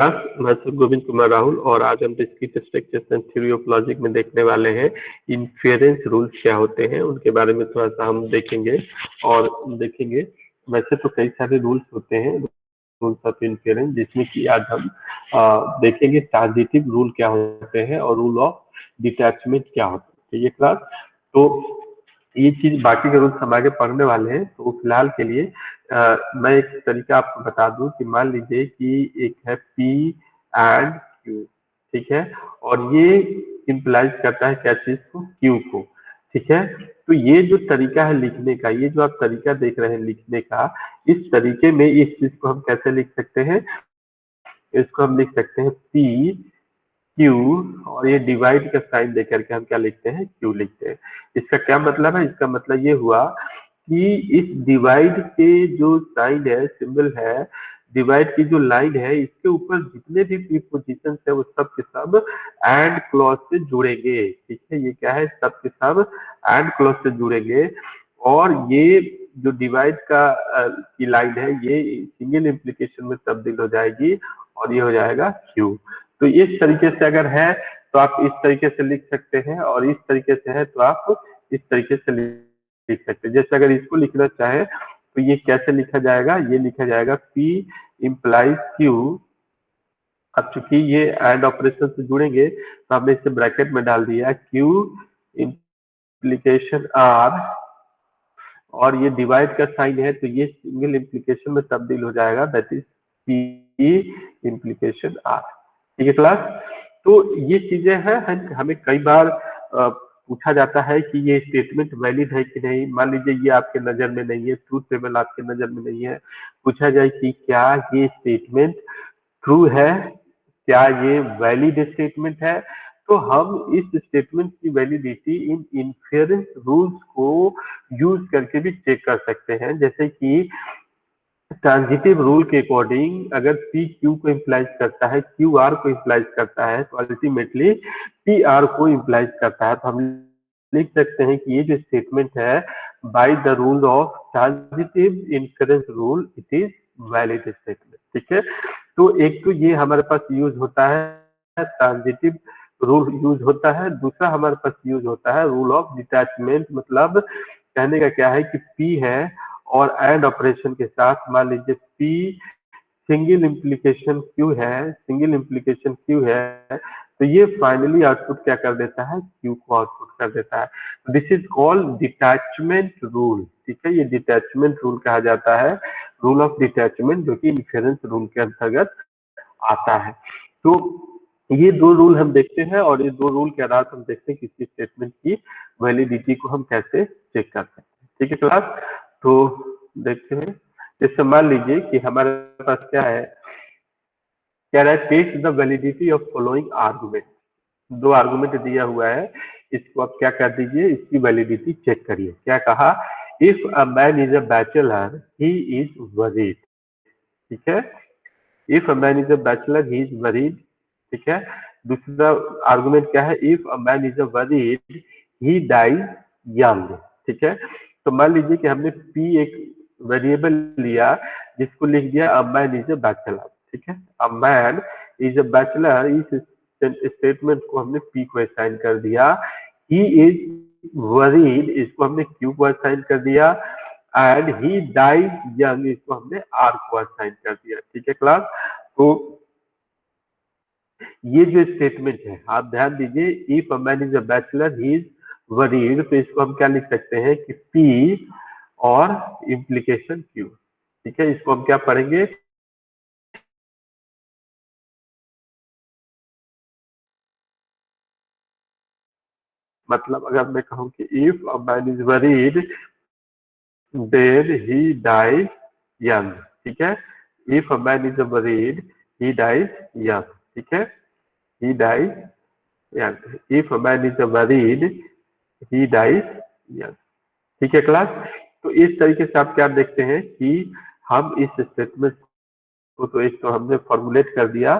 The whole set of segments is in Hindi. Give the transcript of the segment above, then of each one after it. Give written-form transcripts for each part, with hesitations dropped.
मैं सर गोविंद कुमार राहुल और आज हम discrete structures and theory of logic में देखने वाले हैं इन्फेरेंस रूल्स क्या होते हैं उनके बारे में थोड़ा सा हम देखेंगे और देखेंगे। वैसे तो कई सारे रूल्स होते हैं रूल्स ऑफ इन्फेरेंस जिसमें कि आज हम देखेंगे ट्रांजिटिव रूल क्या होते हैं और रूल ऑफ डिटैचमेंट क्या होते हैं। ठीक है क्लास। तो ये चीज बाकी के रूल्स हम आगे पढ़ने वाले हैं तो फिलहाल के लिए मैं एक तरीका आपको बता दूं कि मान लीजिए कि एक है P एंड Q। ठीक है। और ये इम्प्लाइज करता है क्या चीज को, Q को। ठीक है। तो ये जो तरीका है लिखने का, ये जो आप तरीका देख रहे हैं लिखने का, इस तरीके में इस चीज को हम कैसे लिख सकते हैं, इसको हम लिख सकते हैं P Q और ये डिवाइड का साइन देकर के हम क्या लिखते हैं, Q लिखते हैं। इसका क्या मतलब है, इसका मतलब ये हुआ कि इस डिवाइड के जो साइन है, सिंबल है, डिवाइड की जो लाइन है, इसके ऊपर जितने भी प्रीपोजिशन है वो सब के सब एंड क्लॉज से जुड़ेंगे। ठीक है। ये क्या है, सब के सब एंड क्लॉज से जुड़ेंगे और ये जो डिवाइड का की लाइन है ये सिंगल इम्प्लीकेशन में तब्दील हो जाएगी और ये हो जाएगा क्यू। तो इस तरीके से अगर है तो आप इस तरीके से लिख सकते हैं और इस तरीके से है तो आप इस तरीके से लिख सकते हैं। जैसे अगर इसको लिखना चाहे तो ये कैसे लिखा जाएगा, ये लिखा जाएगा P इम्प्लाइज Q। अब चूंकि ये एंड ऑपरेशन से जुड़ेंगे तो हमने इसे ब्रैकेट में डाल दिया Q इम्प्लीकेशन R और ये डिवाइड का साइन है तो ये सिंगल इम्प्लीकेशन में तब्दील हो जाएगा, that is P implication R। ठीक है क्लास। तो ये चीजें हैं, हमें कई बार पूछा जाता है कि ये स्टेटमेंट वैलिड है कि नहीं। मान लीजिए ये आपके नजर में नहीं है, ट्रूथ टेबल आपके नजर में नहीं है, पूछा जाए कि क्या ये स्टेटमेंट ट्रू है, क्या ये वैलिड स्टेटमेंट है, तो हम इस स्टेटमेंट की वैलिडिटी इन इन्फेरेंस रूल्स को यूज करके भी चेक कर सकते हैं। जैसे कि ट्रांजिटिव रूल के अकॉर्डिंग अगर P Q को इम्प्लाइज करता है, Q R को इम्प्लाइज करता है तो अल्टीमेटली P R को इम्प्लाइज करता है। तो हम लिख सकते हैं कि ये जो स्टेटमेंट है bye the rule of transitive inference rule it is valid statement. ठीक है। तो एक तो ये हमारे पास यूज होता है ट्रांजिटिव रूल यूज होता है, दूसरा हमारे पास यूज होता है रूल ऑफ डिटैचमेंट। मतलब कहने का क्या है कि P है और एंड ऑपरेशन के साथ मान लीजिए P सिंगल इम्प्लीकेशन Q है, सिंगल इम्प्लीकेशन Q है, तो ये फाइनली आउटपुट क्या कर देता है, Q को आउटपुट कर देता है। This is called detachment rule. ठीक है। ये डिटैचमेंट रूल कहा जाता है, रूल ऑफ डिटैचमेंट, जो कि इन्फेरेंस रूल के अंतर्गत आता है। तो ये दो रूल हम देखते हैं और ये दो रूल के आधार पर हम देखते हैं किसी स्टेटमेंट की वैलिडिटी को हम कैसे चेक कर सकते हैं। ठीक है क्लास। तो देखते हैं, जैसे मान लीजिए कि हमारे पास क्या है, कह रहा है test the validity of following argument. दो आर्गुमेंट दिया हुआ है, इसको आप क्या कर दीजिए, इसकी वैलिडिटी चेक करिए। क्या कहा, if a man is a bachelor he is worried. ठीक है। If a man is a bachelor he is worried. ठीक है। दूसरा आर्गुमेंट क्या है, if a man is a worried he dies young. ठीक है। तो मान लीजिए कि हमने P एक वेरिएबल लिया जिसको लिख दिया अ मैन इज अ बैचलर। ठीक है। अ मैन इज अ बैचलर, इस स्टेटमेंट को हमने P को असाइन कर दिया। ही इज वरीड, इसको हमने Q को असाइन कर दिया एंड ही डाइज यंग, इसको हमने R को असाइन कर दिया। ठीक है क्लास। तो ये जो स्टेटमेंट है आप ध्यान दीजिए, if a man is a bachelor he is worried, तो इसको हम क्या लिख सकते हैं कि P और इम्प्लीकेशन Q। ठीक है। इसको हम क्या पढ़ेंगे, मतलब अगर मैं कहूं कि if a man is worried then he dies young. ठीक है। If a man is worried he dies young. ठीक है। He dies young. If a man is worried he dies young. ठीक है क्लास। तो इस तरीके से आप क्या देखते हैं कि हम इस स्टेटमेंट को तो एक तो हमने फॉर्मुलेट कर दिया,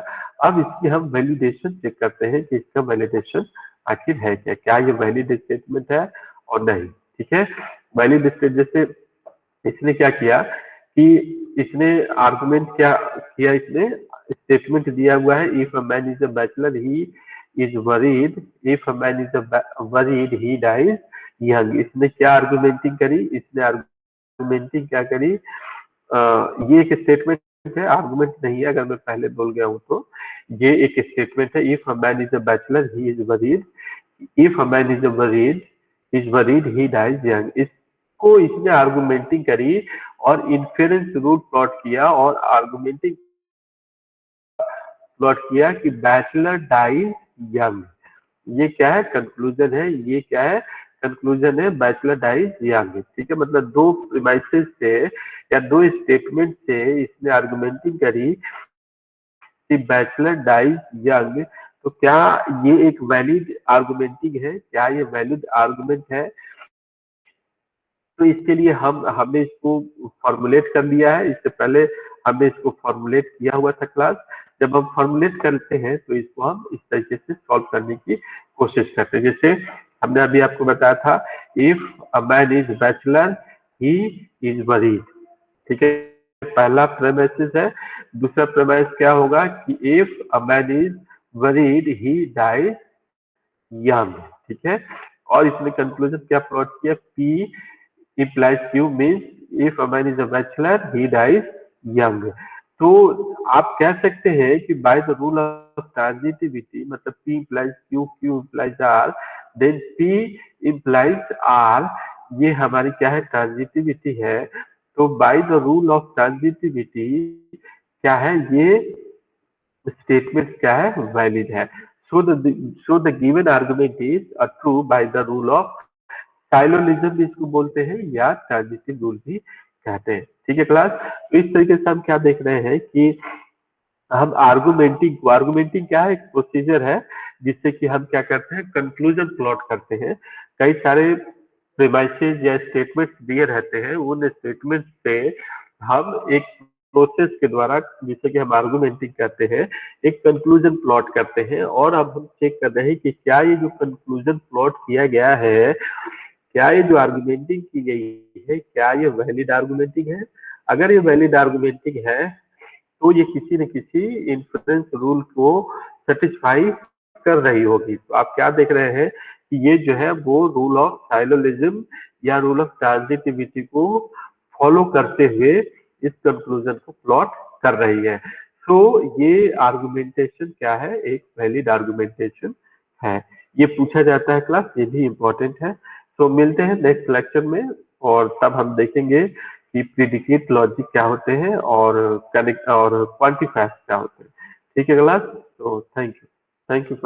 अब इसकी हम वैलिडेशन चेक करते हैं कि इसका वैलिडेशन आखिर है क्या, क्या ये वैलिड स्टेटमेंट है और नहीं। ठीक है। वैलिड स्टेट, जैसे इसने क्या किया कि इसने आर्गुमेंट क्या किया, इसने स्टेटमेंट दिया हुआ है, if a man is a bachelor he is worried, if a man is worried he dies young. इसने क्या आर्गुमेंटिंग करी, इसने आर्गुमेंटिंग क्या करी, ये एक स्टेटमेंट है, आर्गुमेंट नहीं है, अगर मैं पहले बोल गया हूं तो ये एक स्टेटमेंट है, if a man is a bachelor he is worried, if a man is worried he dies young. इसको इसने आर्गुमेंटिंग करी और इन्फेरेंस रूल प्लॉट किया और आर्गुमेंटिंग प्लॉट किया कि बैचलर डाइज यंग। ये क्या है, कंक्लूजन है, ये क्या है, कंक्लूजन है, बैचलर डाइज यंग। ठीक है, मतलब दो प्रीमाइसेस से या दो स्टेटमेंट से इसने आर्गुमेंटिंग करी कि बैचलर डाइज यंग। तो क्या ये एक वैलिड आर्गुमेंटिंग है, क्या ये वैलिड आर्गुमेंट है? तो इसके लिए हमने इसको फॉर्मुलेट कर लिया है, इससे पहले हमने इसको फॉर्मुलेट किया हुआ था क्लास। जब हम फॉर्मुलेट करते हैं तो इसको हम इस तरीके से सॉल्व करने की कोशिश करते हैं। जैसे हमने अभी आपको बताया था, if a man is bachelor he is worried. ठीक है, पहला प्रेमाइसिस है। दूसरा प्रेमाइस क्या होगा कि if a man is worried he dies young. ठीक है, और इसमें कंक्लूजन क्या प्लॉट किया, P implies Q means if a man is a bachelor he dies young। तो आप कह सकते हैं कि bye the rule of transitivity, मतलब P implies Q, Q implies R, then P implies R, ये हमारी क्या है, ट्रांजिटिविटी है। तो by the rule of transitivity क्या है, ये स्टेटमेंट क्या है, वैलिड है। So the given argument is true by the rule of syllogism भी इसको बोलते हैं या ट्रांजिटिव रूल भी कहते हैं। ठीक है क्लास, तो इस तरीके से हम क्या देख रहे हैं कि हम आर्गुमेंटिंग क्या है, एक प्रोसीजर है जिससे कि हम क्या करते हैं, कंक्लूजन प्लॉट करते हैं। कई सारे प्रीमाइसेस या स्टेटमेंट दिए रहते हैं, उन स्टेटमेंट से हम एक प्रोसेस के द्वारा, जिससे कि हम आर्गुमेंटिंग करते हैं, एक कंक्लूजन प्लॉट करते हैं। और अब हम चेक कर रहे हैं कि क्या ये जो कंक्लूजन प्लॉट किया गया है, क्या ये जो आर्गुमेंटिंग की गई है, क्या ये वैलिड आर्गुमेंटिंग है? अगर ये वैलिड आर्गुमेंटिंग है तो ये किसी न किसी इन्फ्लुएंस रूल को सेटिस्फाई कर रही होगी। तो आप क्या देख रहे हैं कि ये जो है वो रूल ऑफ साइलोलिज्म या रूल ऑफ ट्रांजिटिविटी को फॉलो करते हुए इस कंक्लूजन को प्लॉट कर रही है। तो ये आर्गुमेंटेशन क्या है, एक वैलिड आर्गुमेंटेशन है। ये पूछा जाता है क्लास, ये भी इम्पोर्टेंट है। तो मिलते हैं नेक्स्ट लेक्चर में, और तब हम देखेंगे कि प्रीडिकेट लॉजिक क्या होते हैं और कनेक्ट और क्वांटिफायर्स क्या होते हैं। ठीक है क्लास, तो थैंक यू फॉर